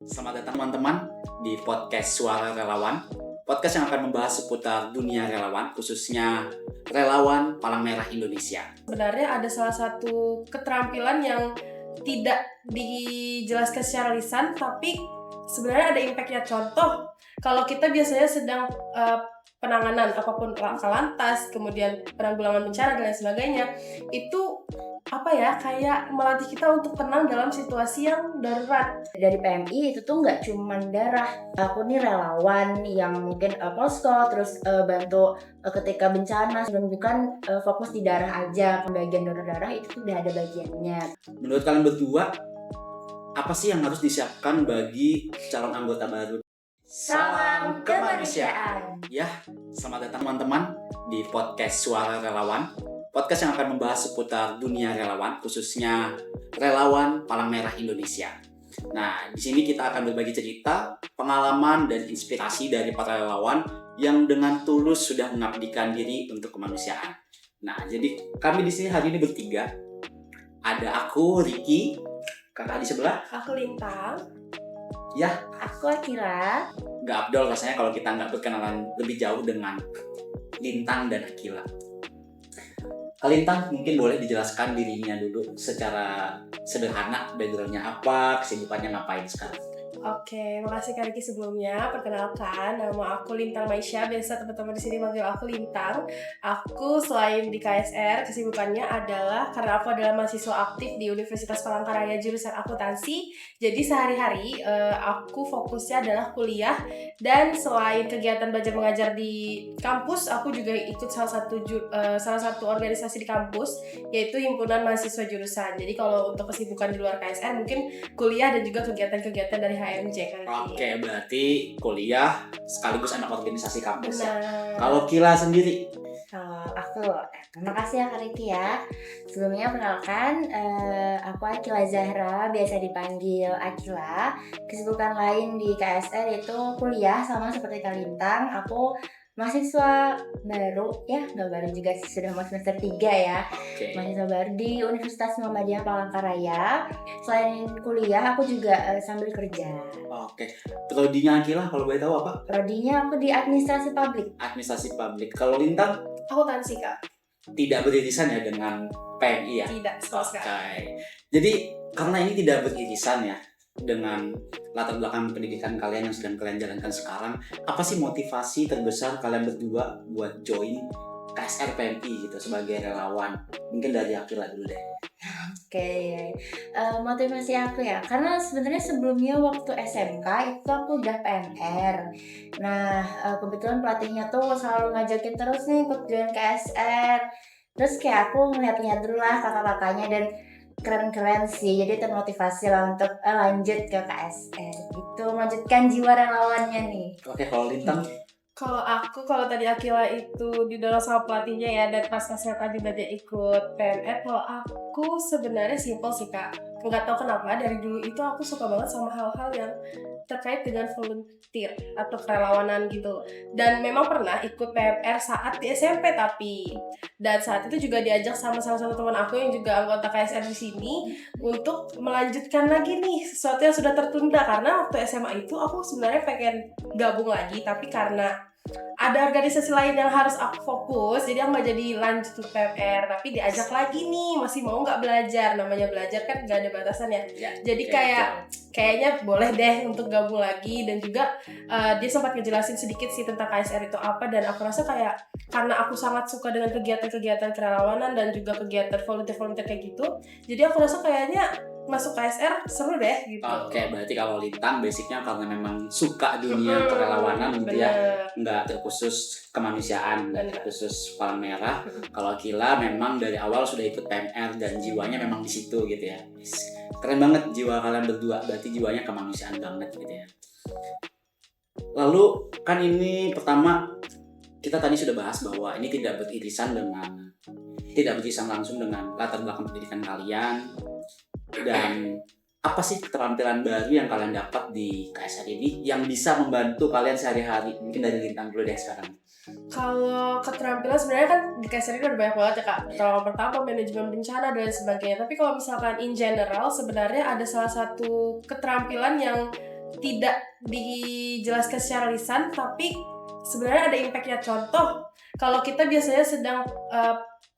Selamat datang teman-teman di podcast Suara Relawan. Podcast yang akan membahas seputar dunia relawan, khususnya relawan Palang Merah Indonesia. Sebenarnya ada salah satu keterampilan yang tidak dijelaskan secara lisan, tapi sebenarnya ada impact-nya. Contoh, kalau kita biasanya sedang penanganan apapun laka lantas, kemudian penanggulangan bencana dan lain sebagainya, itu kayak melatih kita untuk tenang dalam situasi yang darurat. Dari PMI itu tuh nggak cuma darah, aku nih relawan yang mungkin posko terus bantu ketika bencana, dan bukan fokus di darah aja. Pembagian donor darah itu sudah ada bagiannya. Menurut kalian berdua, apa sih yang harus disiapkan bagi calon anggota baru? Salam kemanusiaan. Ya, selamat datang teman-teman di podcast Suara Relawan. Podcast yang akan membahas seputar dunia relawan, khususnya relawan Palang Merah Indonesia. Nah, di sini kita akan berbagi cerita, pengalaman, dan inspirasi dari para relawan yang dengan tulus sudah mengabdikan diri untuk kemanusiaan. Nah, jadi kami di sini hari ini bertiga. Ada aku, Ricky, kakak di sebelah. Aku Lintang. Ya, Aku Akila. nggak abdol rasanya kalau kita nggak berkenalan lebih jauh dengan Lintang dan Akila. Lintang mungkin boleh dijelaskan dirinya dulu secara sederhana, backgroundnya apa, kesibukannya ngapain sekarang. Oke, makasih Kak Riki sebelumnya. Perkenalkan, nama aku Lintang Maisha. Biasa teman-teman di sini manggil aku Lintang. Aku selain di KSR, kesibukannya adalah karena aku adalah mahasiswa aktif di Universitas Palangkaraya jurusan akuntansi. Jadi sehari-hari aku fokusnya adalah kuliah, dan selain kegiatan belajar mengajar di kampus, aku juga ikut salah satu organisasi di kampus, yaitu Himpunan Mahasiswa Jurusan. Jadi kalau untuk kesibukan di luar KSR mungkin kuliah dan juga kegiatan-kegiatan dari HMJ kan. Oke, berarti kuliah sekaligus anak organisasi kampus ya. Benar. Kalau Kila sendiri? Terima kasih ya Kak Riki ya. Sebelumnya perkenalkan, aku Akila Zahra, biasa dipanggil Akila. Kesibukan lain di KSR itu kuliah, sama seperti Kak Lintang. Aku mahasiswa baru, ya nggak baru juga sih, sudah mau semester 3 ya. Oke. Mahasiswa baru di Universitas Muhammadiyah Palangkaraya. Selain kuliah, aku juga sambil kerja. Oke. Prodinya Akila kalau boleh tahu apa? Prodinya aku di administrasi publik. Administrasi publik. Kalau Lintang Akuntansi Kak. tidak beririsan ya dengan PMI ya? Tidak, sama sekali. Oke. Jadi karena ini tidak beririsan ya dengan latar belakang pendidikan kalian yang sedang kalian jalankan sekarang, apa sih motivasi terbesar kalian berdua buat join KSR PMI gitu sebagai relawan? Mungkin dari Akila dulu deh. Oke, motivasi aku ya, karena sebenarnya sebelumnya waktu SMK itu aku udah PMR. Nah, kebetulan pelatihnya tuh selalu ngajakin terus nih ikut join KSR. Terus kayak aku ngeliat-liat dulu lah kakak-kakaknya, dan keren-keren sih, jadi termotivasi lah untuk lanjut ke KSR gitu, melanjutkan jiwa relawannya nih. Oke, kalau Lintang? Kalau tadi Akila itu didorong sama pelatihnya ya, dan pas SMK juga dia ikut PMR. Kalau aku sebenarnya simpel sih Kak, nggak tahu kenapa dari dulu itu aku suka banget sama hal-hal yang terkait dengan volunteer atau kerelawanan gitu. Dan memang pernah ikut PMR saat di SMP, dan saat itu juga diajak sama salah satu teman aku yang juga anggota KSR di sini untuk melanjutkan lagi nih sesuatu yang sudah tertunda, karena waktu SMA itu aku sebenarnya pengen gabung lagi, tapi karena ada organisasi lain yang harus aku fokus, jadi aku nggak jadi lanjut ke PMR. Tapi diajak lagi nih, masih mau nggak belajar? Namanya belajar kan nggak ada batasan ya. Jadi kayaknya boleh deh untuk gabung lagi. Dan juga dia sempat ngejelasin sedikit sih tentang KSR itu apa, dan aku rasa kayak karena aku sangat suka dengan kegiatan-kegiatan kerelawanan dan juga kegiatan volunteer kayak gitu, jadi aku rasa kayaknya masuk KSR seru deh gitu. Oke, berarti kalau Lintang basicnya karena memang suka dunia kerelawanan gitu ya, nggak terkhusus kemanusiaan, nggak terkhusus Palang Merah. Kalau Akila memang dari awal sudah ikut PMR dan jiwanya memang di situ gitu ya. Keren banget jiwa kalian berdua, berarti jiwanya kemanusiaan banget gitu ya. Lalu kan ini pertama kita tadi sudah bahas bahwa ini tidak beririsan langsung dengan latar belakang pendidikan kalian. Dan apa sih keterampilan baru yang kalian dapat di KSR ini yang bisa membantu kalian sehari-hari? Mungkin dari Lintang dulu deh sekarang. Kalau keterampilan sebenarnya kan di KSR ini udah banyak banget ya Kak. Kalau pertama manajemen bencana dan sebagainya. Tapi kalau misalkan in general sebenarnya ada salah satu keterampilan yang tidak dijelaskan secara lisan, tapi sebenarnya ada impactnya. Contoh, kalau kita biasanya sedang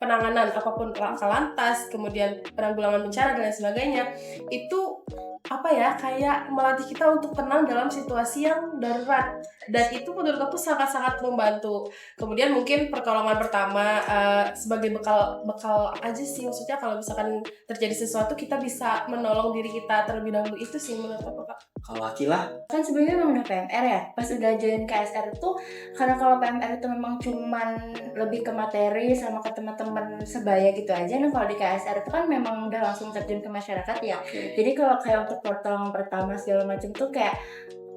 penanganan apapun laka lantas, kemudian penanggulangan bencana dan lain sebagainya, itu kayak melatih kita untuk tenang dalam situasi yang darurat, dan itu menurut aku sangat-sangat membantu. Kemudian mungkin pertolongan pertama sebagai bekal aja sih, maksudnya kalau misalkan terjadi sesuatu kita bisa menolong diri kita terlebih dahulu, itu sih menurut aku Kak. Kalau Akila? Kan sebelumnya memang udah PMR ya, pas udah join KSR tuh, karena kalau PMR itu memang cuman lebih ke materi sama ke teman-teman sebaya gitu aja. Nah kalau di KSR itu kan memang udah langsung terjun ke masyarakat ya. Jadi kalau kayak untuk pertolongan pertama segala macam tuh kayak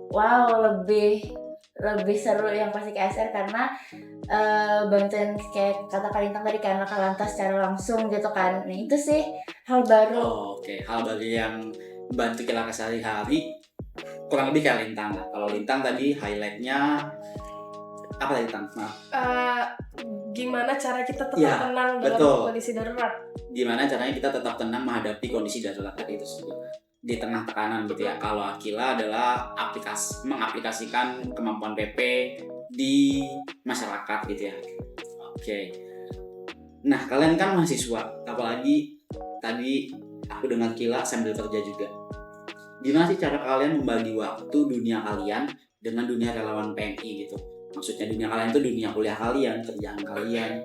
wow, lebih seru yang pasti KSR, karena bantuin kayak kata Kalintang tadi kan laka lantas secara langsung gitu kan. Nah itu sih hal baru. Oke, hal baru yang bantu kita sehari-hari, kurang lebih kayak Lintang lah. Kalau Lintang tadi highlightnya apa tadi Lintang? Gimana cara kita tetap Ya, tenang dalam betul. kondisi darurat. Gimana caranya kita tetap tenang menghadapi kondisi darurat tadi itu sendiri di tengah tekanan gitu ya. Kalau Akila adalah mengaplikasikan kemampuan PP di masyarakat gitu ya. Oke. Nah, kalian kan mahasiswa, apalagi tadi aku dengar Kila sambil kerja juga. Gimana sih cara kalian membagi waktu dunia kalian dengan dunia relawan PMI gitu? Maksudnya dunia kalian itu dunia kuliah kalian, kerjaan kalian,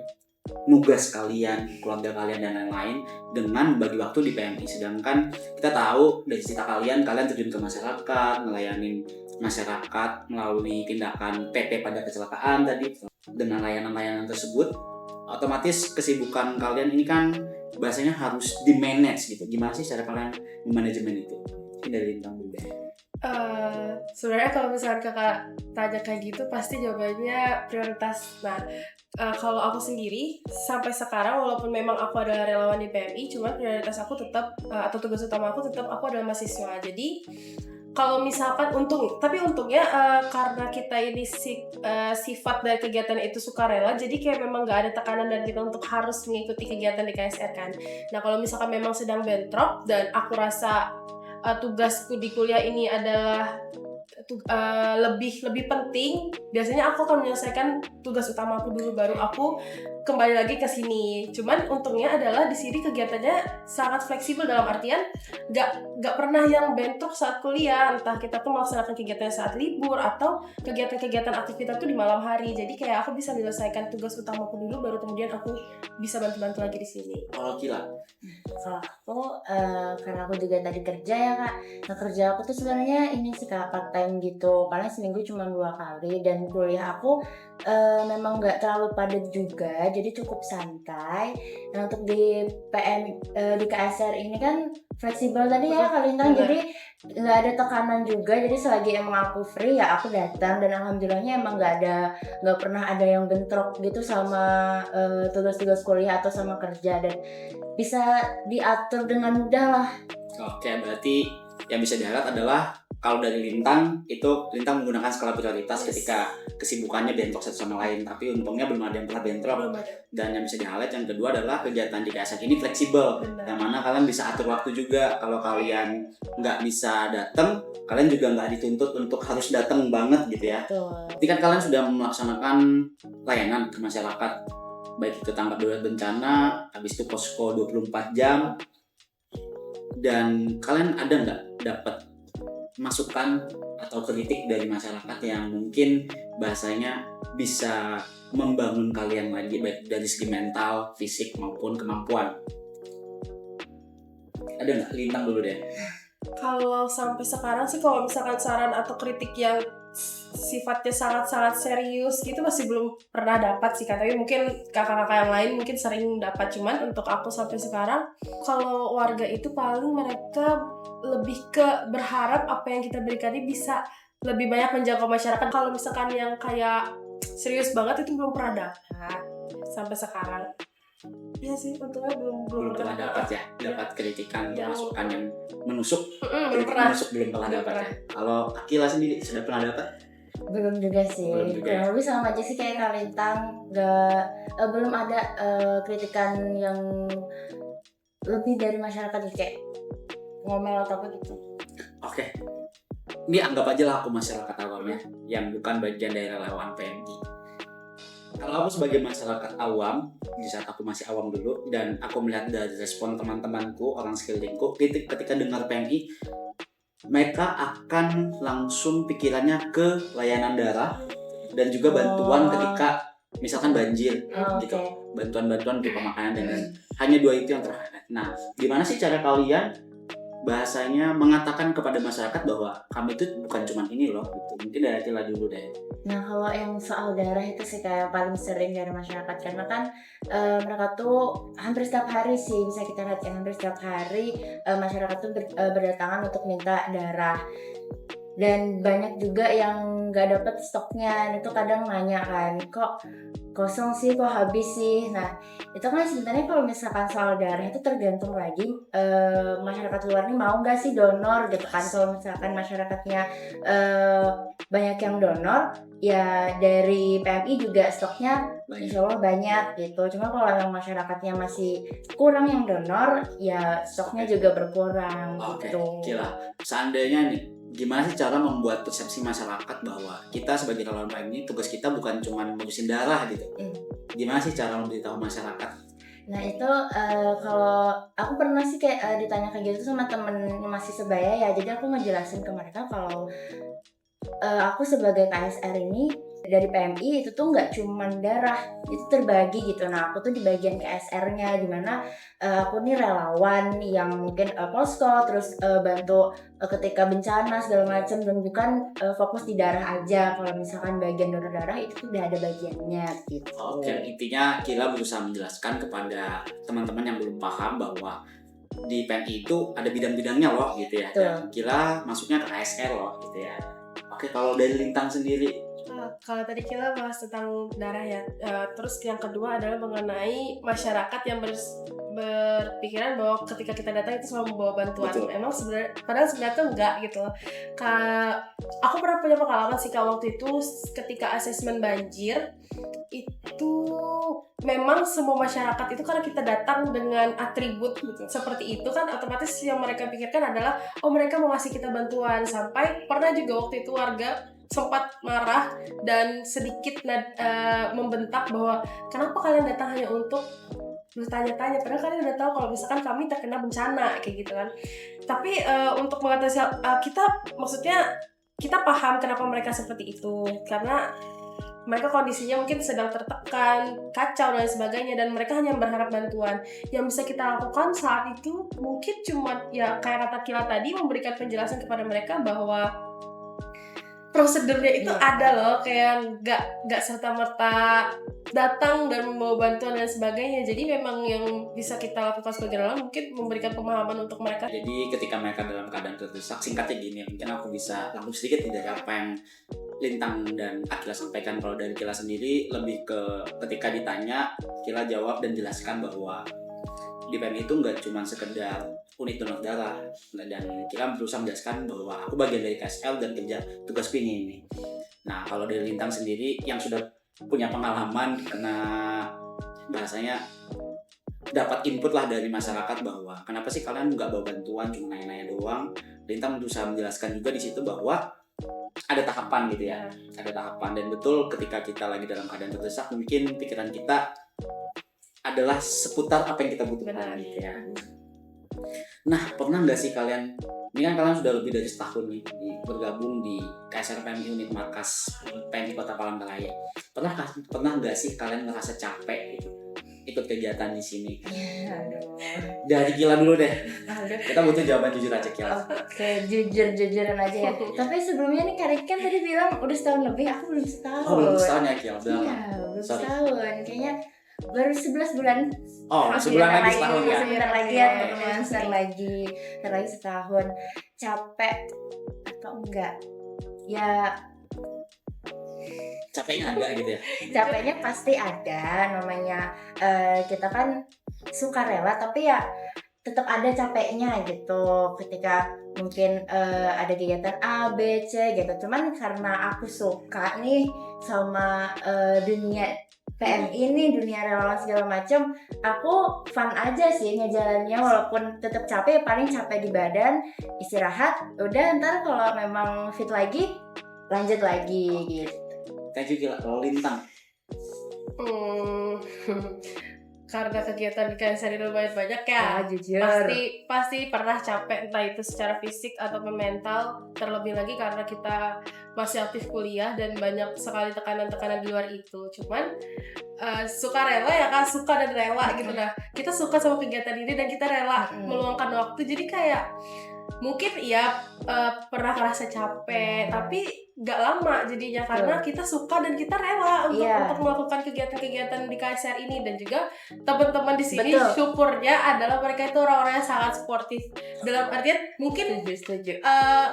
nugas kalian, keluarga kalian dan lain-lain, dengan bagi waktu di PMI. Sedangkan kita tahu dari cerita kalian terjun ke masyarakat, ngelayanin masyarakat melalui tindakan PP pada kecelakaan tadi. Dengan layanan-layanan tersebut, otomatis kesibukan kalian ini kan bahasanya harus di-manage gitu. Gimana sih cara kalian memanajemen itu? Ini dari Lintang dulu deh. Sebenarnya kalau misalkan kakak tanya kayak gitu, pasti jawabannya prioritas. Nah, kalau aku sendiri sampai sekarang, walaupun memang aku adalah relawan di PMI, cuman prioritas aku tetap atau tugas utama aku tetap aku adalah mahasiswa. Jadi kalau misalkan untungnya karena kita ini sifat dari kegiatan itu sukarela, jadi kayak memang nggak ada tekanan dari kita untuk harus mengikuti kegiatan di KSR kan. Nah kalau misalkan memang sedang bentrok dan aku rasa tugasku di kuliah ini adalah lebih penting, biasanya aku akan menyelesaikan tugas utama aku dulu, baru aku kembali lagi ke sini. Cuman untungnya adalah di sini kegiatannya sangat fleksibel, dalam artian nggak pernah yang bentrok saat kuliah, entah kita tuh melaksanakan kegiatan saat libur atau kegiatan-kegiatan aktivitas tuh di malam hari. Jadi kayak aku bisa menyelesaikan tugas utamaku dulu, baru kemudian aku bisa bantu-bantu lagi di sini. Kalau Kila? Kalau aku karena aku juga tadi kerja ya Kak. Nah kerja aku tuh sebenarnya ini sih Kak, part time gitu, karena seminggu cuma 2 kali, dan kuliah aku memang nggak terlalu padat juga, jadi cukup santai. Nah untuk di di KSR ini kan fleksibel tadi ya Kak Lintang, jadi nggak ada tekanan juga, jadi selagi emang aku free ya aku datang, dan alhamdulillahnya emang nggak pernah ada yang bentrok gitu sama tugas-tugas kuliah atau sama kerja, dan bisa diatur dengan mudah lah. Oke, berarti yang bisa dilihat adalah kalau dari Lintang menggunakan skala prioritas ketika kesibukannya bentrok satu sama lain, tapi untungnya belum ada yang pernah bentrok. Dan yang bisa di-highlight yang kedua adalah kegiatan di KSR ini fleksibel, yang mana kalian bisa atur waktu juga. Kalau kalian nggak bisa datang, kalian juga nggak dituntut untuk harus datang banget gitu ya. Tapi kan kalian sudah melaksanakan layanan ke masyarakat, baik itu tanggap darurat bencana, habis itu posko 24 jam, dan kalian ada nggak dapat masukan atau kritik dari masyarakat yang mungkin bahasanya bisa membangun kalian lagi, baik dari segi mental, fisik maupun kemampuan? Ada nggak? Lintang dulu deh. Kalau sampai sekarang sih, kalau misalkan saran atau kritik yang sifatnya sangat-sangat serius gitu masih belum pernah dapat sih Kak. Tapi mungkin kakak-kakak yang lain mungkin sering dapat. Cuman untuk aku sampai sekarang, kalau warga itu paling mereka lebih ke berharap apa yang kita berikan ini bisa lebih banyak menjangkau masyarakat. Kalau misalkan yang kayak serius banget itu belum pernah dapat sampai sekarang. Iya sih, untungnya belum pernah dapat ya, dapat kritikan, masukan yang menusuk. Belum pernah. Belum pernah dapat ya. Kalau Akila sendiri sudah pernah dapat? Belum juga sih. Kurang lebih sama aja sih kayak Kak Lintang, belum ada kritikan yang lebih dari masyarakat kayak ngomel atau apa gitu. Oke. ini anggap aja lah aku masyarakat awam ya, yang bukan bagian dari relawan PMI. Kalau aku sebagai masyarakat awam, di saat aku masih awam dulu, dan aku melihat dari respon teman-temanku, orang sekelilingku, ketika dengar PMI, mereka akan langsung pikirannya ke layanan darah dan juga bantuan ketika misalkan banjir gitu, bantuan-bantuan berupa makanan dan hanya dua itu yang terhangat. Nah, gimana sih cara kalian bahasanya mengatakan kepada masyarakat bahwa kami itu bukan cuma ini loh gitu. Mungkin dari Tila dulu deh. Nah, kalau yang soal darah itu sih kayak paling sering dari masyarakat, karena kan mereka tuh hampir setiap hari sih bisa kita lihat ya, hampir setiap hari masyarakat tuh berdatangan untuk minta darah. Dan banyak juga yang nggak dapet stoknya, itu kadang nanya kan, kok kosong sih, kok habis sih. Nah, itu kan sebenarnya kalau misalkan soal darah itu tergantung lagi masyarakat luar nih mau nggak sih donor gitu kan. Kalau misalkan masyarakatnya banyak yang donor, ya dari PMI juga stoknya insya Allah banyak gitu. Cuma kalau yang masyarakatnya masih kurang yang donor, ya stoknya juga berkurang gitu. Gila. Seandainya nih, gimana sih cara membuat persepsi masyarakat bahwa kita sebagai relawan PMI tugas kita bukan cuma ngurusin darah gitu. Gimana sih cara memberitahu masyarakat? Nah itu kalau aku pernah sih kayak ditanya kayak gitu sama temen masih sebaya ya, jadi aku ngejelasin ke mereka kalau aku sebagai KSR ini dari PMI itu tuh nggak cuman darah, itu terbagi gitu. Nah aku tuh di bagian KSR-nya, dimana aku nih relawan yang mungkin posko, terus bantu ketika bencana segala macam, dan bukan fokus di darah aja. Kalau misalkan bagian donor darah itu tuh udah ada bagiannya gitu. Oke, intinya Kila berusaha menjelaskan kepada teman-teman yang belum paham bahwa di PMI itu ada bidang-bidangnya loh gitu ya. Dan Kila masuknya ke KSR loh gitu ya. Oke, kalau dari Lintang sendiri, kalau tadi kita bahas tentang darah ya, terus yang kedua adalah mengenai masyarakat yang berpikiran bahwa ketika kita datang itu selalu membawa bantuan. Betul. Emang sebenarnya tuh enggak gitu loh. Aku pernah punya pengalaman sih waktu itu ketika asesmen banjir itu memang semua masyarakat itu karena kita datang dengan atribut seperti itu kan, otomatis yang mereka pikirkan adalah mereka mau ngasih kita bantuan. Sampai pernah juga waktu itu warga sempat marah dan sedikit membentak bahwa kenapa kalian datang hanya untuk bertanya-tanya, padahal kalian udah tahu kalau misalkan kami terkena bencana kayak gitu kan. Tapi untuk mengatasi maksudnya kita paham kenapa mereka seperti itu, karena mereka kondisinya mungkin sedang tertekan, kacau dan sebagainya, dan mereka hanya berharap bantuan. Yang bisa kita lakukan saat itu mungkin cuma ya kayak kata Kila tadi, memberikan penjelasan kepada mereka bahwa prosedurnya itu ada loh, kayak nggak serta-merta datang dan membawa bantuan dan sebagainya. Jadi memang yang bisa kita lakukan sebagai relawan mungkin memberikan pemahaman untuk mereka. Jadi ketika mereka dalam keadaan terdesak, singkatnya gini, mungkin aku bisa langsung sedikit dari apa yang Lintang dan Akila sampaikan. Kalau dari Kila sendiri lebih ke ketika ditanya, Kila jawab dan jelaskan bahwa di PMI itu nggak cuma sekedar unit donor darah, dan Kila berusaha menjelaskan bahwa aku bagian dari KSL dan kerja tugas ini. Nah, kalau dari Lintang sendiri yang sudah punya pengalaman karena bahasanya dapat input lah dari masyarakat bahwa kenapa sih kalian nggak bawa bantuan, cuma nanya-nanya doang. Lintang berusaha menjelaskan juga di situ bahwa ada tahapan gitu ya, ada tahapan, dan betul ketika kita lagi dalam keadaan terdesak mungkin pikiran kita adalah seputar apa yang kita butuhkan gitu ya. Nah, pernah nggak sih kalian, ini kan kalian sudah lebih dari setahun nih bergabung di KSR PMI unit markas PMI Kota Palangkaraya. Pernah nggak sih kalian ngerasa capek gitu ikut kegiatan di sini? Aduh. Dari Kila dulu deh. Kita butuh jawaban jujur aja, Kila. Oke, jujuran aja ya. Tapi sebelumnya nih Kak Riken tadi bilang udah setahun lebih, aku belum setahun. Oh, belum setahun ya, Kila? Iya, belum setahun. Kayaknya baru 11 bulan. Oh, sebulan lagi setahun ya? Sebentar lagi ya, sebentar lagi setahun. Capek atau enggak? Ya capeknya ada gitu ya? Capeknya pasti ada, namanya kita kan suka rela, tapi ya tetap ada capeknya gitu ketika mungkin ada kegiatan A, B, C gitu. Cuman karena aku suka nih sama dunia PMI nih, dunia relawan segala macem, aku fun aja sih ngejalannya, walaupun tetap capek, paling capek di badan, istirahat, udah ntar kalau memang fit lagi lanjut lagi gitu. Thank you Gila. Kalau Lintang, Karena kegiatan di KSR ini lumayan banyak ya. Jujur. Pasti pernah capek, entah itu secara fisik atau mental. Terlebih lagi karena kita masih aktif kuliah dan banyak sekali tekanan-tekanan di luar itu. Cuman suka rela ya kan, suka dan rela gitu lah. Kita suka sama kegiatan ini dan kita rela meluangkan waktu. Jadi kayak mungkin ya pernah ngerasa capek, tapi gak lama jadinya karena kita suka dan kita rela untuk melakukan kegiatan-kegiatan di KSR ini. Dan juga teman-teman di sini syukurnya adalah mereka itu orang-orang yang sangat sportif. Dalam artian mungkin setuju.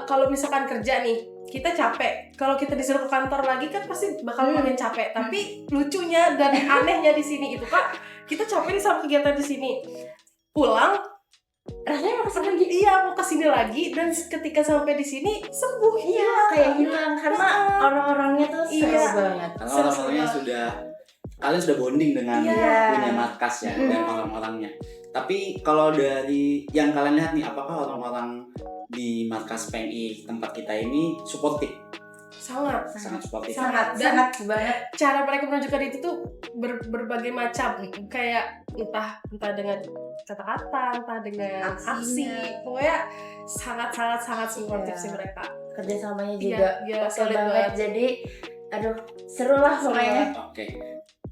Kalau misalkan kerja nih kita capek, kalau kita disuruh ke kantor lagi kan pasti bakal makin capek. Tapi lucunya dan anehnya di sini itu Kak, kita capek nih sama kegiatan di sini, pulang rasanya mau kesini lagi. Iya, mau kesini lagi, dan ketika sampai di sini sembuh. Iya, kayak hilang karena orang-orangnya tuh seru banget. Karena orang-orangnya kalian sudah bonding dengan punya markas ya dan orang-orangnya. Tapi kalau dari yang kalian lihat nih, apakah orang-orang di markas PMI tempat kita ini suportif? Sangat suportif. Sangat banget. Cara mereka menunjukkan itu tuh berbagai macam, kayak entah dengan kata-kata, entah dengan aksi. Pokoknya sangat suportif sih mereka. Kerjasamanya juga solid banget. Jadi seru lah pokoknya. Oke.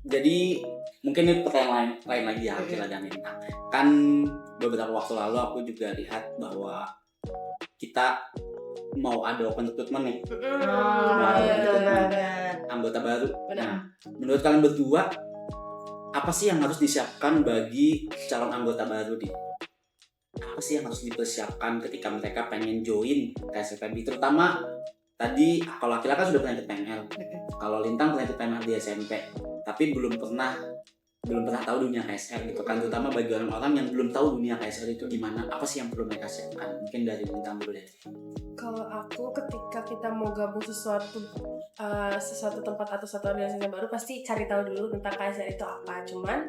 Jadi mungkin ini pertanyaan lain lagi ya Akila dan Lintang. Kan beberapa waktu lalu aku juga lihat bahwa kita mau ada open recruitment nih. Anggota baru. Nah, menurut kalian berdua, apa sih yang harus disiapkan bagi calon anggota baru nih? Apa sih yang harus dipersiapkan ketika mereka pengen join KSR PMI? Terutama tadi kalau Akila kan sudah pernah ikut PML, kalau Lintang pernah ikut PML di SMP, tapi belum pernah tahu dunia KSR gitu kan. Terutama bagi orang-orang yang belum tahu dunia KSR itu gimana, apa sih yang perlu mereka siapkan? Mungkin dari Lintang dulu deh. Kalau aku ketika kita mau gabung sesuatu tempat atau suatu organisasi yang baru, pasti cari tahu dulu tentang KSR itu apa. Cuman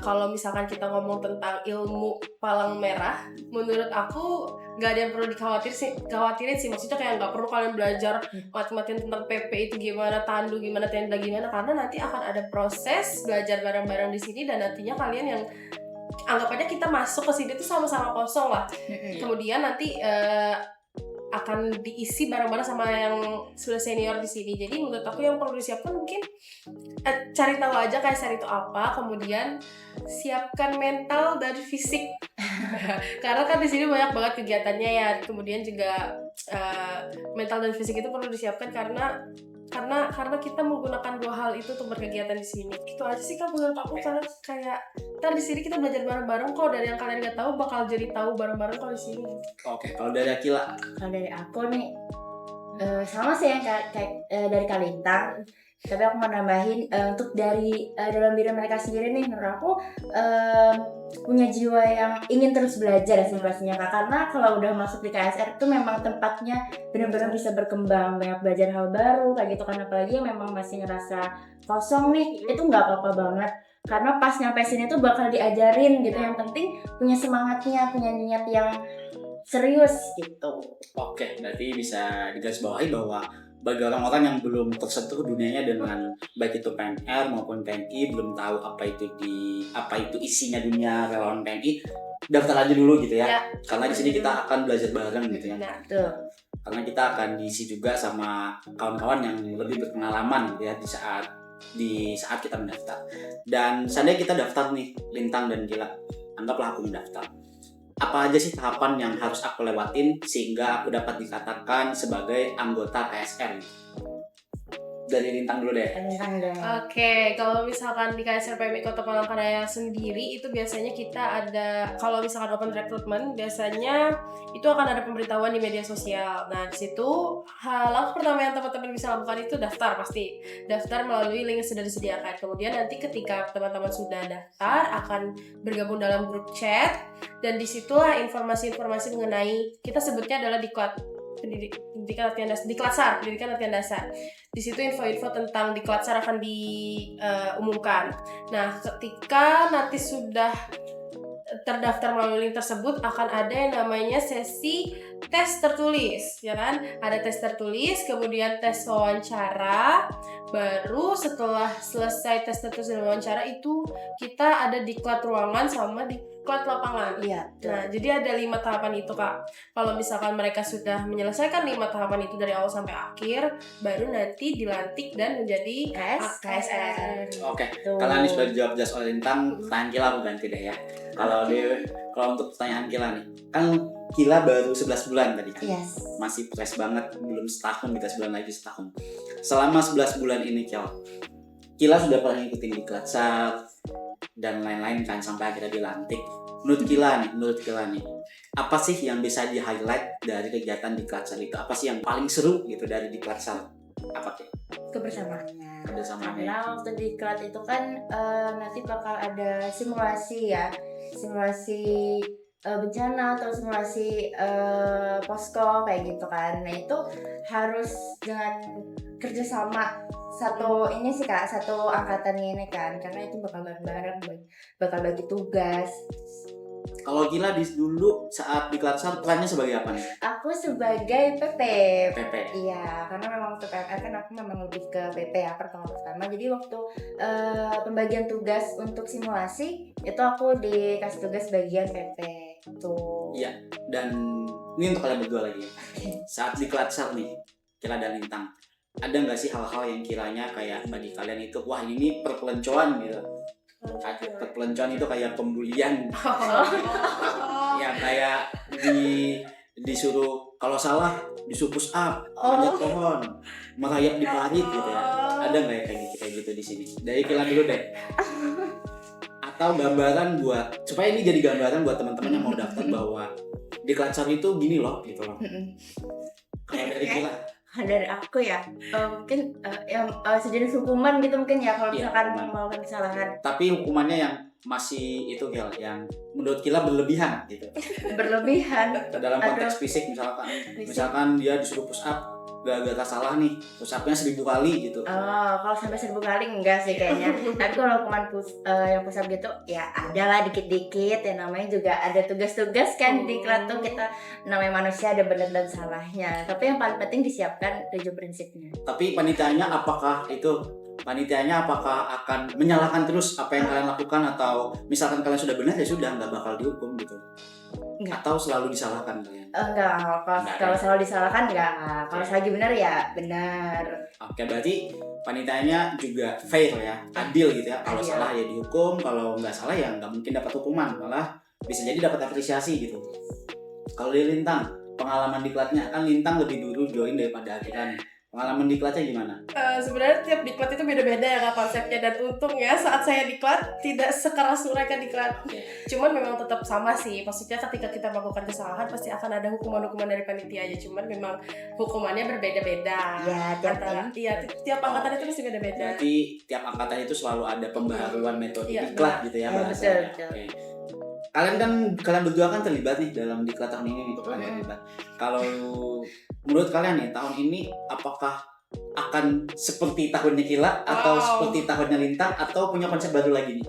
kalau misalkan kita ngomong tentang ilmu palang merah, menurut aku nggak ada yang perlu khawatirin sih. Maksudnya kayak nggak perlu kalian belajar mati-matian tentang PP itu gimana, tandu gimana, tenda gimana, karena nanti akan ada proses belajar bareng-bareng di sini. Dan nantinya kalian yang anggap aja kita masuk ke sini tuh sama-sama kosong lah. Kemudian nanti akan diisi bareng-bareng sama yang sudah senior di sini. Jadi menurut aku yang perlu disiapkan mungkin cari tahu aja KSR itu apa, kemudian siapkan mental dan fisik. Karena kan di sini banyak banget kegiatannya ya. Kemudian juga mental dan fisik itu perlu disiapkan karena kita menggunakan dua hal itu untuk berkegiatan di sini. Itu aja sih Kak menurut aku, karena kayak ntar di sini kita belajar bareng-bareng kok, dari yang kalian nggak tahu bakal jadi tahu bareng-bareng kalau di sini. Oke, kalau dari Akila? Kalau dari aku nih sama sih yang kayak dari Kak Lintang, tapi aku mau nambahin untuk dari dalam diri mereka sendiri nih, menurut aku punya jiwa yang ingin terus belajar sih pastinya Kak. Karena kalau udah masuk di KSR itu memang tempatnya benar-benar bisa berkembang, banyak belajar hal baru kayak gitu kan. Apalagi yang memang masih ngerasa kosong nih, itu nggak apa-apa banget. Karena pas nyampe sini tuh bakal diajarin gitu. Yang penting punya semangatnya, punya niat yang serius gitu. Oke, berarti bisa digarisbawahi bahwa bagi orang-orang yang belum tersentuh dunianya dengan baik itu PMR maupun PMI, belum tahu apa itu isinya dunia relawan PMI, daftar aja dulu gitu ya. Karena di sini kita akan belajar bareng gitu ya. Betul. Karena kita akan diisi juga sama kawan-kawan yang lebih berpengalaman gitu ya di saat kita mendaftar. Dan seandainya kita daftar nih, Lintang dan Gila, anggaplah aku mendaftar. Apa aja sih tahapan yang harus aku lewatin sehingga aku dapat dikatakan sebagai anggota KSR? Dari Lintang dulu deh. Oke, kalau misalkan di KSR PMI Kota Palangkaraya sendiri itu biasanya kita ada, kalau misalkan open recruitment biasanya itu akan ada pemberitahuan di media sosial. Nah, di situ langkah pertama yang teman-teman bisa lakukan itu daftar melalui link yang sudah disediakan. Kemudian nanti ketika teman-teman sudah daftar akan bergabung dalam grup chat, dan disitulah informasi-informasi mengenai, kita sebutnya adalah diklat. pendidikan latihan dasar, Diklatsar, pendidikan latihan dasar. Di situ info-info tentang Diklatsar akan diumumkan. Nah, ketika nanti sudah terdaftar melalui link tersebut, akan ada yang namanya sesi tes tertulis, ya kan? Ada tes tertulis, kemudian tes wawancara. Baru setelah selesai tes tertulis dan wawancara itu kita ada diklat ruangan sama diklat lapangan. Iya. Nah, jadi ada 5 tahapan itu, Kak. Kalau misalkan mereka sudah menyelesaikan 5 tahapan itu dari awal sampai akhir, baru nanti dilantik dan menjadi KSR. Oke, Tuh. kalau ini sudah dijawab jelas oleh Lintang, pertanyaan Kila aku ganti deh ya. Kalau untuk pertanyaan Kila nih, kan Kila baru 11 bulan tadi kan? Yes. Masih fresh banget, belum setahun, kita sebulan lagi setahun. Selama 11 bulan ini Kila sudah pernah ngikutin Diklatsar dan lain-lain kan sampai akhirnya dilantik. Menurut Kila nih, apa sih yang bisa di-highlight dari kegiatan Diklatsar itu? Apa sih yang paling seru gitu dari Diklatsar? Apa tuh? Kebersamaannya. Kebersamaannya. Karena waktu di diklat itu kan nanti bakal ada simulasi ya, simulasi bencana atau simulasi posko kayak gitu kan. Nah itu harus dengan kerjasama satu ini sih Kak, satu angkatan ini kan, karena itu bakal bareng-bareng, bakal bagi tugas. Kalau Kila dulu saat Diklatsar perannya sebagai apa nih? Aku sebagai PP. PP. Iya, karena memang waktu PMR kan aku memang lebih ke PP ya pertama. Jadi waktu pembagian tugas untuk simulasi itu aku dikasih tugas bagian PP tuh. Iya, dan ini untuk kalian berdua lagi ya. Saat Diklatsar nih, Kila dan Lintang, ada nggak sih hal-hal yang kiranya kayak bagi kalian itu, wah ini perpelencoan gitu? Perpelencoan itu kayak pembulian, yang kayak disuruh kalau salah disuruh push up, manjat pohon, merayap di parit gitu ya. Ada nggak ya kayak gitu di sini? Dari Kila dulu deh. Atau gambaran supaya ini jadi gambaran buat teman-teman yang mau daftar bahwa Diklatsar itu gini loh gitu loh. Kalau dari Kila. Dari aku ya, mungkin yang sejenis hukuman gitu mungkin ya kalau Iya, misalkan hukuman. melakukan kesalahan. Tapi hukumannya yang masih itu Gel, yang menurut Kila berlebihan gitu. Berlebihan. Dalam konteks fisik misalkan dia disuruh push up gara-gara salah nih, push up-nya 1000 kali gitu. Kalau sampai 1000 kali enggak sih kayaknya. Tapi kalau hukuman yang push up gitu ya ada lah dikit-dikit, ya namanya juga ada tugas-tugas kan di diklat tuh, kita namanya manusia ada benar dan salahnya. Tapi yang paling penting disiapkan 7 prinsipnya. Tapi panitianya apakah akan menyalahkan terus apa yang kalian lakukan, atau misalkan kalian sudah benar ya sudah nggak bakal dihukum gitu? Enggak. Atau selalu disalahkan kalian? Enggak, kalau selalu disalahkan enggak. Kalau selagi benar ya benar. Oke, berarti panitianya juga fair ya, adil gitu ya. Kalau Adil. salah ya dihukum, kalau nggak salah ya nggak mungkin dapat hukuman, malah bisa jadi dapat apresiasi gitu. Kalau di Lintang, pengalaman diklatnya kan Lintang lebih dulu join daripada Akila nih. Pengalaman diklatnya gimana? Sebenarnya tiap diklat itu beda-beda ya Kak konsepnya, dan untungnya saat saya diklat tidak sekeras mereka diklat. Cuman memang tetap sama sih, maksudnya ketika kita melakukan kesalahan pasti akan ada hukuman-hukuman dari panitia aja, cuman memang hukumannya berbeda-beda. Ya, tiap angkatan itu pasti beda-beda. Berarti tiap angkatan itu selalu ada pembaharuan metode Iya, diklat gitu ya Iya, bahasanya. betul. Oke. Kalian berdua kan terlibat nih dalam diklat tahun ini nih, kalian terlibat. Kalau menurut kalian nih tahun ini apakah akan seperti tahunnya Kila atau seperti tahunnya Lintang, atau punya konsep baru lagi nih?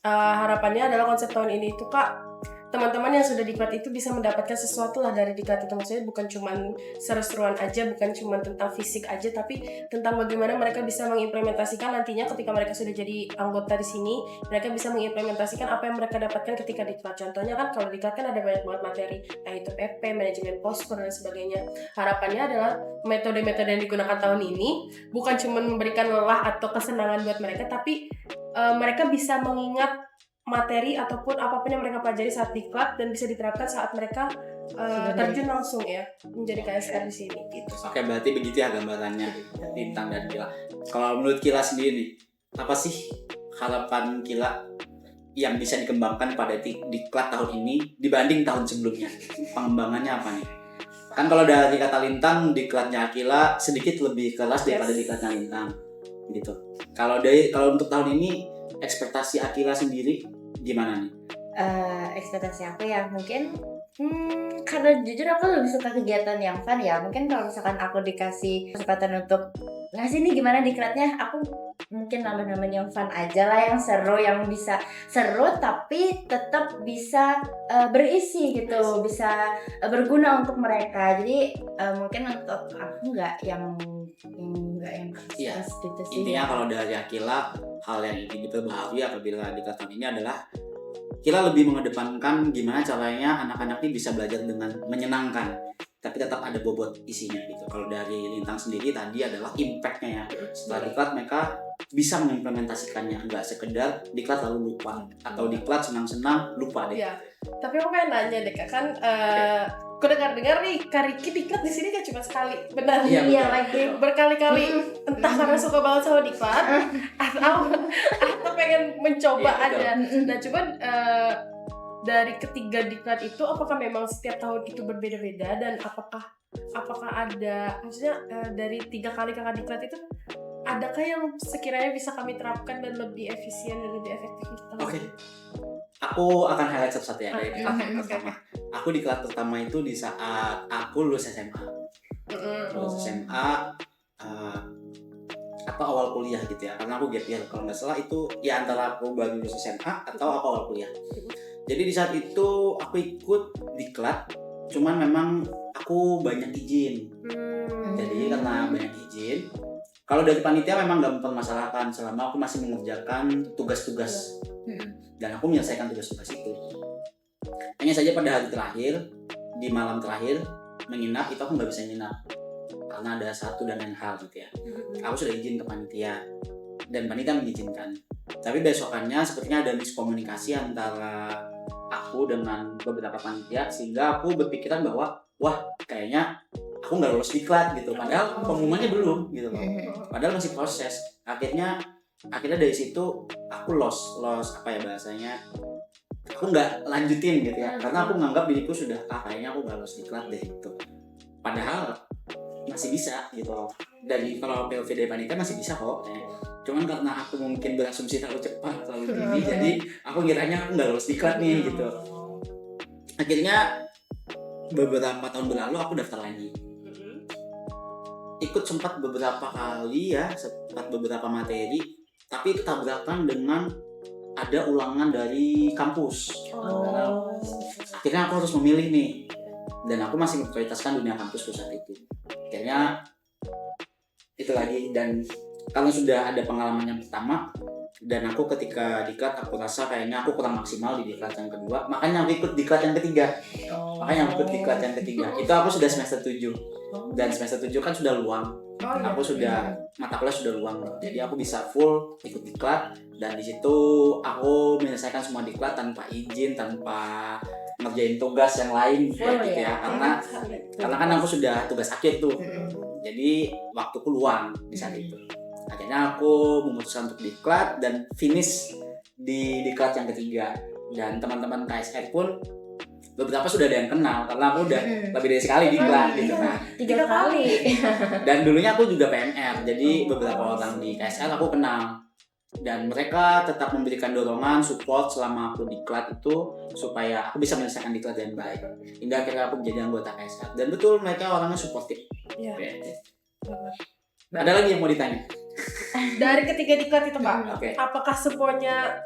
Harapannya adalah konsep tahun ini tuh Kak, teman-teman yang sudah diklat itu bisa mendapatkan sesuatu lah dari diklat itu. Maksudnya bukan cuman seru-seruan aja, bukan cuman tentang fisik aja, tapi tentang bagaimana mereka bisa mengimplementasikan nantinya ketika mereka sudah jadi anggota di sini, mereka bisa mengimplementasikan apa yang mereka dapatkan ketika diklat. Contohnya kan kalau diklat kan ada banyak banget materi, yaitu PP, manajemen posko dan sebagainya. Harapannya adalah metode-metode yang digunakan tahun ini bukan cuman memberikan lelah atau kesenangan buat mereka, tapi mereka bisa mengingat materi ataupun apapun yang mereka pelajari saat diklat dan bisa diterapkan saat mereka terjun langsung ya menjadi KSR di sini gitu. Oke, berarti begitu ya gambarannya Lintang dan Kila. Kalau menurut Kila sendiri nih, apa sih harapan Kila yang bisa dikembangkan pada diklat tahun ini dibanding tahun sebelumnya? Pengembangannya apa nih? Kan kalau dari kata Lintang, diklatnya Kila sedikit lebih keras daripada diklatnya Lintang gitu. Kalau untuk tahun ini ekspektasi Akila sendiri gimana nih? Ekspektasi aku ya mungkin Karena jujur aku lebih suka kegiatan yang fun ya. Mungkin kalau misalkan aku dikasih kesempatan untuk ngasih nih gimana diklatnya, aku mungkin nambah-nambahin yang fun aja lah, yang seru, yang bisa seru tapi tetap bisa berisi gitu, bisa berguna untuk mereka. Jadi mungkin untuk aku nggak yang Iya. keras gitu sih. Intinya kalau dari Akila, hal yang ingin diperbaharui apabila di tahun ini adalah Akila lebih mengedepankan gimana caranya anak-anak ini bisa belajar dengan menyenangkan, tapi tetap ada bobot isinya gitu. Kalau dari Lintang sendiri tadi adalah impact-nya ya. Setelah diklat mereka bisa mengimplementasikannya, nggak sekedar diklat lalu lupa, atau diklat senang-senang lupa deh. Iya. Tapi aku pengen nanya deh Kak, kan aku dengar-dengar nih Kak Riki diklat di sini kan cuma sekali, benar? Iya, Iya betul. lagi. Berkali-kali, entah karena suka banget sama diklat atau pengen mencoba Iya, betul. aja. Nah cuman dari ketiga diklat itu apakah memang setiap tahun itu berbeda-beda, dan apakah ada, maksudnya dari 3 kali kakak diklat itu adakah yang sekiranya bisa kami terapkan dan lebih efisien dan lebih efektif di tahun Oke. ini? Aku akan highlight satu-satu ya dari diklat yang Oke, pertama. Aku diklat pertama itu di saat aku lulus SMA. Lulus SMA atau awal kuliah gitu ya, karena aku gap year kalau nggak salah itu ya antara aku baru lulus SMA atau aku awal kuliah. Jadi di saat itu aku ikut diklat, cuman memang aku banyak izin. Jadi karena banyak izin, kalau dari panitia memang nggak mempermasalahkan selama aku masih mengerjakan tugas-tugas dan aku menyelesaikan tugas-tugas itu. Hanya saja pada hari terakhir, di malam terakhir menginap itu aku nggak bisa nginap karena ada satu dan lain hal gitu ya. Aku sudah izin ke panitia dan panitia mengizinkan. Tapi besokannya sepertinya ada miskomunikasi antara aku dengan beberapa panitia sehingga aku berpikiran bahwa wah kayaknya aku nggak lulus diklat gitu. Padahal pengumumannya belum gitu loh. Padahal masih proses. Akhirnya dari situ aku lost apa ya bahasanya, aku nggak lanjutin gitu ya karena aku menganggap diriku sudah kayaknya aku nggak lulus diklat deh gitu. Padahal masih bisa gitu loh. Dari kalau POV dari panitia masih bisa kok. Cuman karena aku mungkin berasumsi terlalu cepat, terlalu tinggi, jadi aku ngiranya aku nggak lulus diklat nih gitu. Akhirnya beberapa tahun berlalu aku daftar lagi. Ikut sempat beberapa kali ya, sempat beberapa materi, tapi itu tabrakan dengan ada ulangan dari kampus. Akhirnya aku harus memilih nih, dan aku masih memprioritaskan dunia kampusku saat itu. Akhirnya itu lagi, dan karena sudah ada pengalaman yang pertama dan aku ketika diklat aku rasa kayaknya aku kurang maksimal di diklat yang kedua, makanya aku ikut diklat yang ketiga. Itu aku sudah semester 7 dan semester 7 kan sudah luang. Aku sudah mata kuliah sudah luang, jadi aku bisa full ikut diklat, dan di situ aku menyelesaikan semua diklat tanpa izin, tanpa ngerjain tugas yang lain gitu ya, karena kan aku sudah tugas akhir tuh, jadi waktuku luang di saat itu. Akhirnya aku memutuskan untuk diklat dan finish di diklat yang ketiga, dan teman-teman KSR pun beberapa sudah ada yang kenal karena aku udah lebih dari sekali diklat gitu kan. 3 kali. Dan dulunya aku juga PNR, jadi beberapa orang di KSL aku kenal, dan mereka tetap memberikan dorongan, support selama aku diklat itu supaya aku bisa menyelesaikan diklat dengan baik hingga akhirnya aku menjadi anggota KSL, dan betul mereka orangnya supportif. Ada lagi yang mau ditanya? Dari ketiga diklat itu Pak, Oke. apakah semuanya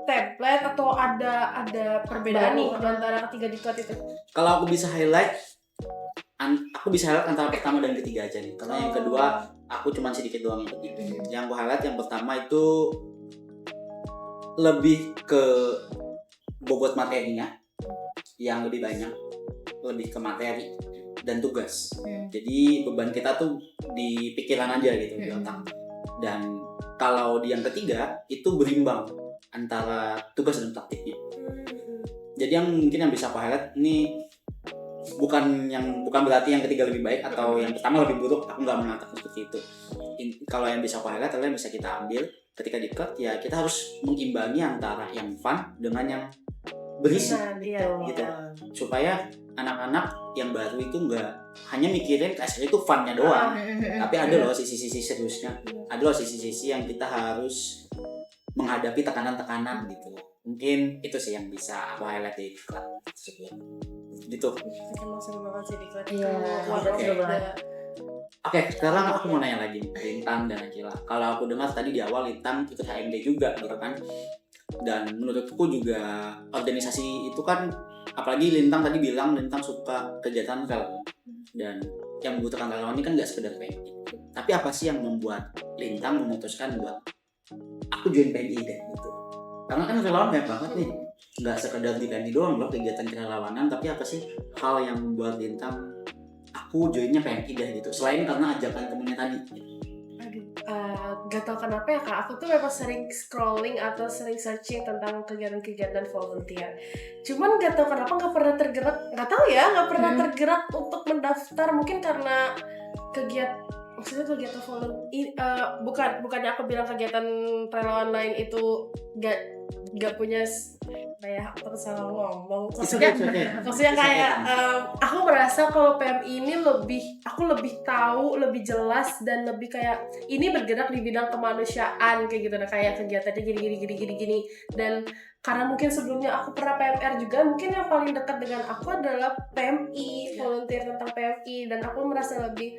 template atau ada perbedaan nih antara ketiga diklat itu? Kalau aku bisa highlight, antara pertama dan ketiga aja nih, karena yang kedua aku cuma sedikit doang yang ketiga. Yang aku highlight yang pertama itu lebih ke bobot materinya yang lebih banyak, lebih ke materi dan tugas. Jadi beban kita tuh di pikiran aja gitu, di otak. Dan kalau di yang ketiga itu berimbang antara tugas dan praktiknya. Jadi yang mungkin yang bisa aku highlight ini bukan berarti yang ketiga lebih baik atau yang pertama lebih buruk, aku nggak mengatakan seperti itu. Kalau yang bisa aku highlight adalah yang bisa kita ambil ketika diklat ya, kita harus mengimbangi antara yang fun dengan yang berisi gitu, supaya anak-anak yang baru itu nggak hanya mikirin KSR itu funnya doang, tapi ada loh sisi-sisi seriusnya, ada loh sisi-sisi yang kita harus menghadapi tekanan-tekanan gitu. Mungkin itu sih yang bisa aku highlight di diklat tersebut. gitu. Emang seru banget sih diklat. Iya, One of seru banget. Oke, sekarang aku mau nanya lagi nih, Lintang dan Akila. Kalau aku dengar tadi di awal Lintang ikut HMD juga gitu kan. Dan menurutku juga organisasi itu kan, apalagi Lintang tadi bilang Lintang suka kegiatan relawan. Dan yang membutuhkan relawan ini kan gak sekedar PMI. Tapi apa sih yang membuat Lintang memutuskan buat aku join PMI deh gitu? Karena kan relawan banyak banget nih. Gak sekedar di PMI doang loh kegiatan kerelawanan, tapi apa sih hal yang membuat Lintang aku joinnya PMI deh gitu, selain karena ajakan temennya tadi gitu. Gak tau kenapa ya kak, aku tuh memang sering scrolling atau sering searching tentang kegiatan-kegiatan volunteer. Cuman gak tau kenapa gak pernah tergerak, gak pernah tergerak untuk mendaftar. Mungkin karena maksudnya kegiatan volunteer, bukannya aku bilang kegiatan relawan lain itu gak punya kayak aku salah ngomong. Maksudnya kayak aku merasa kalau PMI ini aku lebih tahu, lebih jelas, dan lebih kayak ini bergerak di bidang kemanusiaan kayak gitu. Nah kayak kegiatannya gini. Dan karena mungkin sebelumnya aku pernah PMR juga, mungkin yang paling dekat dengan aku adalah PMI, volunteer tentang PMI, dan aku merasa lebih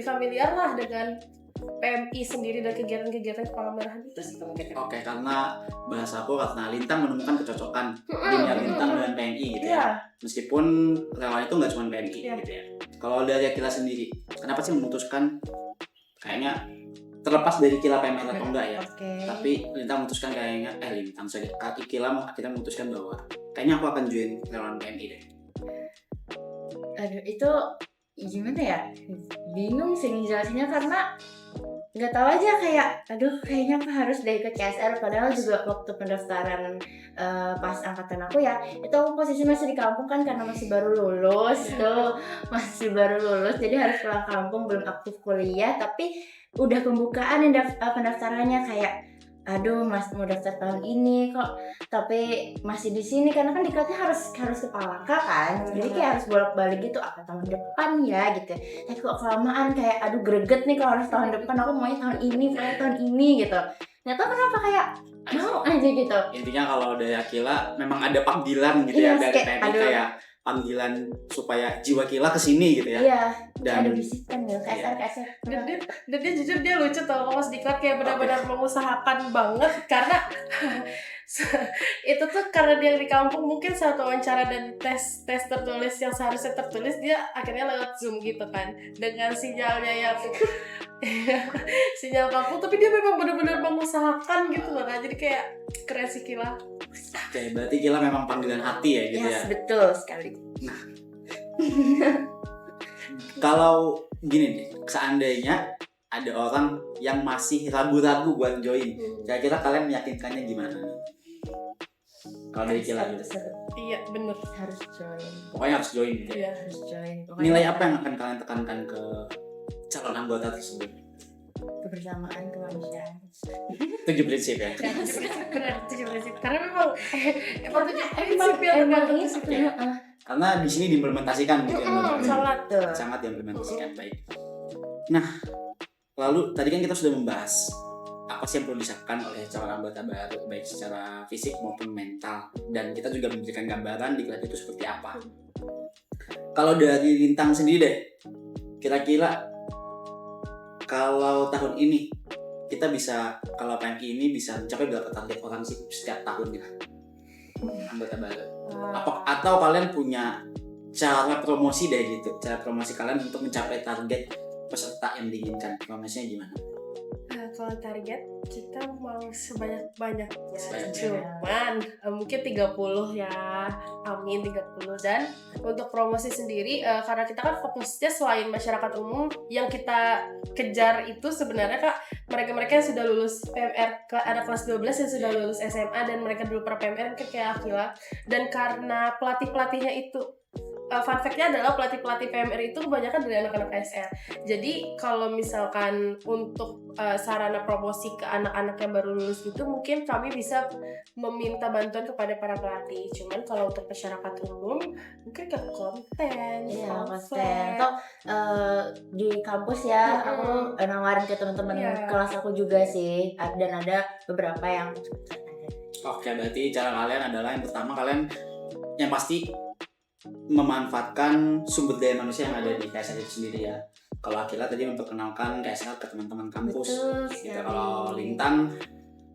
familiar lah dengan PMI sendiri dan kegiatan-kegiatan Kepala Merah itu sih mungkin. Oke, karena bahasa aku karena Lintang menemukan kecocokan dunia Lintang dengan PMI gitu ya. Meskipun relawan itu nggak cuma PMI gitu ya. Kalau dari Akila sendiri, kenapa sih memutuskan, kayaknya terlepas dari Akila PMR atau enggak ya, tapi Lintang memutuskan kayaknya Akila memutuskan bahwa kayaknya aku akan join relawan PMI deh. Aduh, itu gimana ya? Bingung sih ngejelasinnya karena nggak tahu aja, kayak kayaknya aku harus deh ikut CSR. Padahal juga waktu pendaftaran pas angkatan aku ya, itu aku posisi masih di kampung kan, karena masih baru lulus jadi harus pulang kampung, belum aktif kuliah. Tapi udah pembukaan pendaftarannya, kayak mas mau daftar tahun ini kok, tapi masih di sini karena kan diklatnya harus ke Palangka kan, jadi kayak harus bolak-balik gitu, apa tahun depan ya gitu. Tapi kok kelamaan, kayak greget nih kalau harus tahun depan, aku maunya tahun ini gitu. Nggak tahu kenapa, kayak mau aja gitu. Intinya kalau dari Akila memang ada panggilan gitu ya dari PMI, kayak panggilan supaya jiwa Akila kesini gitu ya. Iya. Dan ada bisikan gitu, KSR. Dan dia jujur dia lucu tau, kalau sedikit kayak benar-benar mengusahakan banget, karena itu tuh karena dia di kampung, mungkin saat wawancara dan tes tertulis yang seharusnya tertulis, dia akhirnya lewat Zoom gitu kan, dengan sinyalnya yang sinyal kampung, tapi dia memang benar-benar mengusahakan gitu loh. Jadi kayak keren sih Kila. Oke, berarti Kila memang panggilan hati ya gitu ya. Betul sekali. Nah, kalau gini nih, seandainya ada orang yang masih ragu-ragu buat join, kira-kira kalian meyakinkannya gimana nih? Kalau dari Kila gitu. Iya bener, harus join. Pokoknya harus join gitu ya. Iya, harus join. Nilai apa yang akan kalian tekankan ke calon anggota tersebut? Kebersamaan, kemanusiaan. 7 prinsip ya. Keren, 7 prinsip. Karena memang emang itu. Karena di sini diimplementasikan gitu ya. Sangat diimplementasikan, baik. Nah, lalu tadi kan kita sudah membahas apa sih yang perlu disiapkan oleh calon anggota baru, baik secara fisik maupun mental, dan kita juga memberikan gambaran diklat itu seperti apa. Kalau dari Lintang sendiri deh, kira-kira kalau tahun ini kita bisa, kalau PMI ini bisa mencapai berapa target orang sih setiap tahunnya anggota baru? Atau kalian punya cara promosi deh gitu, cara promosi kalian untuk mencapai target peserta yang diinginkan, promosinya gimana? Kalau target kita mau sebanyak-banyaknya, Sebanyak-banyaknya. cuman mungkin 30 ya, amin 30. Dan untuk promosi sendiri, karena kita kan fokusnya selain masyarakat umum, yang kita kejar itu sebenarnya kak, mereka-mereka yang sudah lulus PMR, anak kelas 12 yang sudah lulus SMA dan mereka dulu pernah PMR mungkin kayak Akila. Dan karena pelatih-pelatihnya itu, fun fact-nya adalah pelatih-pelatih PMR itu kebanyakan dari anak-anak ASR. Jadi kalau misalkan untuk sarana promosi ke anak-anak yang baru lulus itu, mungkin kami bisa meminta bantuan kepada para pelatih. Cuman kalau untuk masyarakat umum mungkin ke konten, konten. Atau di kampus ya, aku nawarin ke teman-teman kelas aku juga sih. Dan ada beberapa yang. Oke, berarti cara kalian adalah yang pertama, kalian yang pasti memanfaatkan sumber daya manusia yang ada di KSR itu sendiri ya. Kalau Akila tadi memperkenalkan KSR ke teman-teman kampus. Betul Gitu. sekali. Kalau Lintang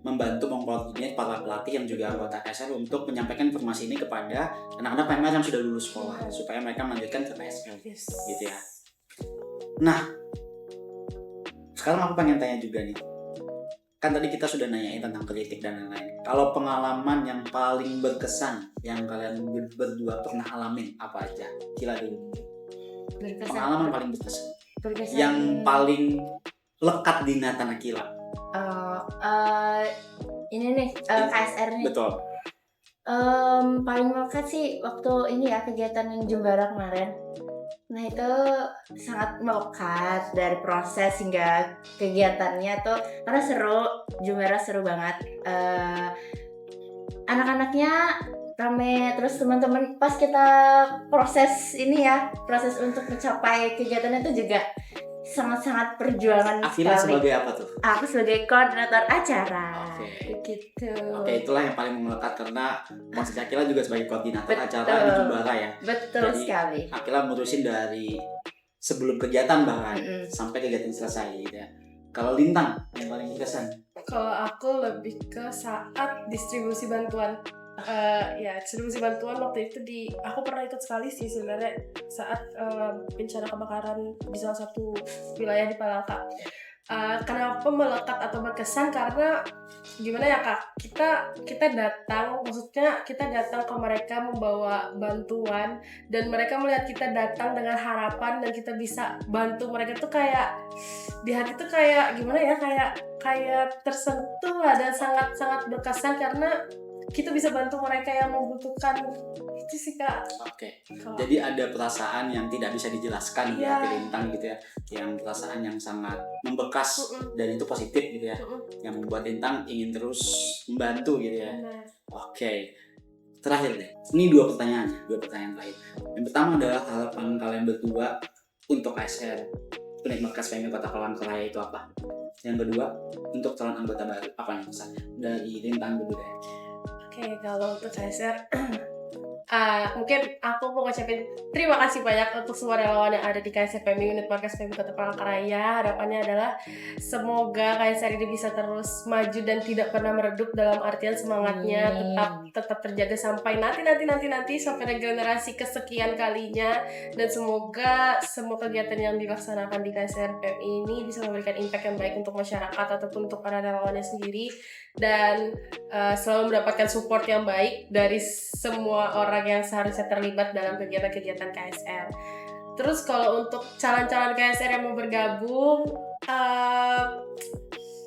membantu mengkoordinir para pelatih yang juga anggota KSR untuk menyampaikan informasi ini kepada anak-anak PMR yang sudah lulus sekolah supaya mereka melanjutkan ke KSR. Yes. Gitu ya. Nah, sekarang aku pengen tanya juga nih. Kan tadi kita sudah nanyain tentang kritik dan lain-lain. Kalau pengalaman yang paling berkesan yang kalian berdua pernah alamin apa aja? Kila dulu. Berkesan. Pengalaman paling berkesan. Berkesan. Yang paling lekat di ingatan Akila. Ini nih KSR nih. Betul. Paling melekat sih waktu ini ya kegiatan yang Jumbara kemarin. Nah itu sangat melekat dari proses hingga kegiatannya tuh karena seru, Jumbara seru banget. Anak-anaknya rame, terus teman-teman pas kita proses untuk mencapai kegiatannya itu juga sangat-sangat perjuangan Akila sekali. sebagai apa tuh? Aku sebagai koordinator acara. Oke. Gitu. Oke, itulah yang paling melekat karena posisi Akila juga sebagai koordinator Betul. acara di Jumbara ya. Betul Jadi, sekali. Akila ngurusin dari sebelum kegiatan bahkan Mm-mm. sampai kegiatan selesai gitu ya. Kalau Lintang yang paling berkesan? Kalau aku lebih ke saat distribusi bantuan. Distribusi bantuan waktu itu aku pernah ikut sekali sih sebenarnya saat bencana kebakaran di salah satu wilayah di Palangka. Kenapa melekat atau berkesan karena gimana ya Kak, kita datang ke mereka membawa bantuan dan mereka melihat kita datang dengan harapan dan kita bisa bantu mereka tuh kayak di hati tuh kayak gimana ya, kayak tersentuh lah dan sangat berkesan karena kita bisa bantu mereka yang membutuhkan. Itu sih Kak. Oke. Jadi ada perasaan yang tidak bisa dijelaskan di Iya. hati Lintang gitu ya. Yang perasaan yang sangat membekas dan itu positif gitu ya. Yang membuat Lintang ingin terus membantu gitu ya. Benar. Oke. Terakhir deh. Ini dua pertanyaan terakhir. Yang pertama adalah harapan kalian berdua untuk KSR. Unit Markas PMI Kota Palangkaraya itu apa? Yang kedua, untuk calon anggota baru apa yang pesannya? Dari Lintang dulu deh. Oke, kalau untuk KSR mungkin aku mau ngucapin terima kasih banyak untuk semua relawan yang ada di KSR PMI Unit Markas PMI Kota Palangkaraya. Harapannya adalah semoga KSR ini bisa terus maju dan tidak pernah meredup, dalam artian semangatnya tetap terjaga sampai nanti sampai generasi kesekian kalinya, dan semoga semua kegiatan yang dilaksanakan di KSR PMI ini bisa memberikan impact yang baik untuk masyarakat ataupun untuk para relawannya sendiri, dan selalu mendapatkan support yang baik dari semua orang yang seharusnya terlibat dalam kegiatan-kegiatan KSR. Terus kalau untuk calon-calon KSR yang mau bergabung,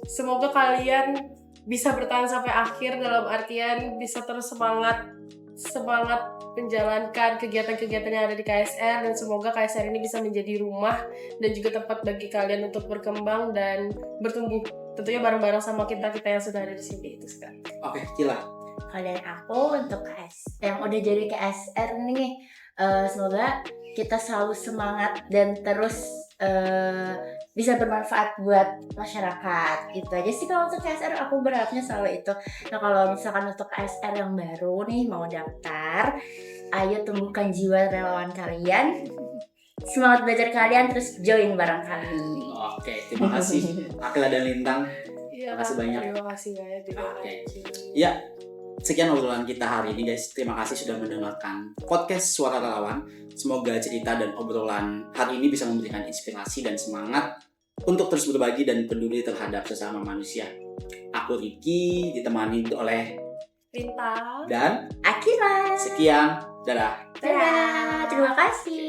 semoga kalian bisa bertahan sampai akhir, dalam artian bisa terus semangat menjalankan kegiatan-kegiatan yang ada di KSR, dan semoga KSR ini bisa menjadi rumah dan juga tempat bagi kalian untuk berkembang dan bertumbuh, tentunya bareng-bareng sama kita yang sudah ada di sini itu sekarang. Oke, Kila. Kalau dari aku untuk yang udah jadi KSR nih, semoga kita selalu semangat dan terus bisa bermanfaat buat masyarakat. Itu aja sih kalau untuk KSR, aku berharapnya selalu itu. Nah kalau misalkan untuk KSR yang baru nih mau daftar, ayo tumbuhkan jiwa relawan kalian, semangat belajar kalian, terus join bareng kami. Oke, terima kasih Akila dan Lintang. Iya, Makasih banyak. Terima kasih banyak. Oke. Ya, sekian obrolan kita hari ini guys. Terima kasih sudah mendengarkan podcast Suara Relawan. Semoga cerita dan obrolan hari ini bisa memberikan inspirasi dan semangat untuk terus berbagi dan peduli terhadap sesama manusia. Aku Ricky, ditemani oleh Lintang dan Akila. sekian. Dadah. Dadah. Terima kasih.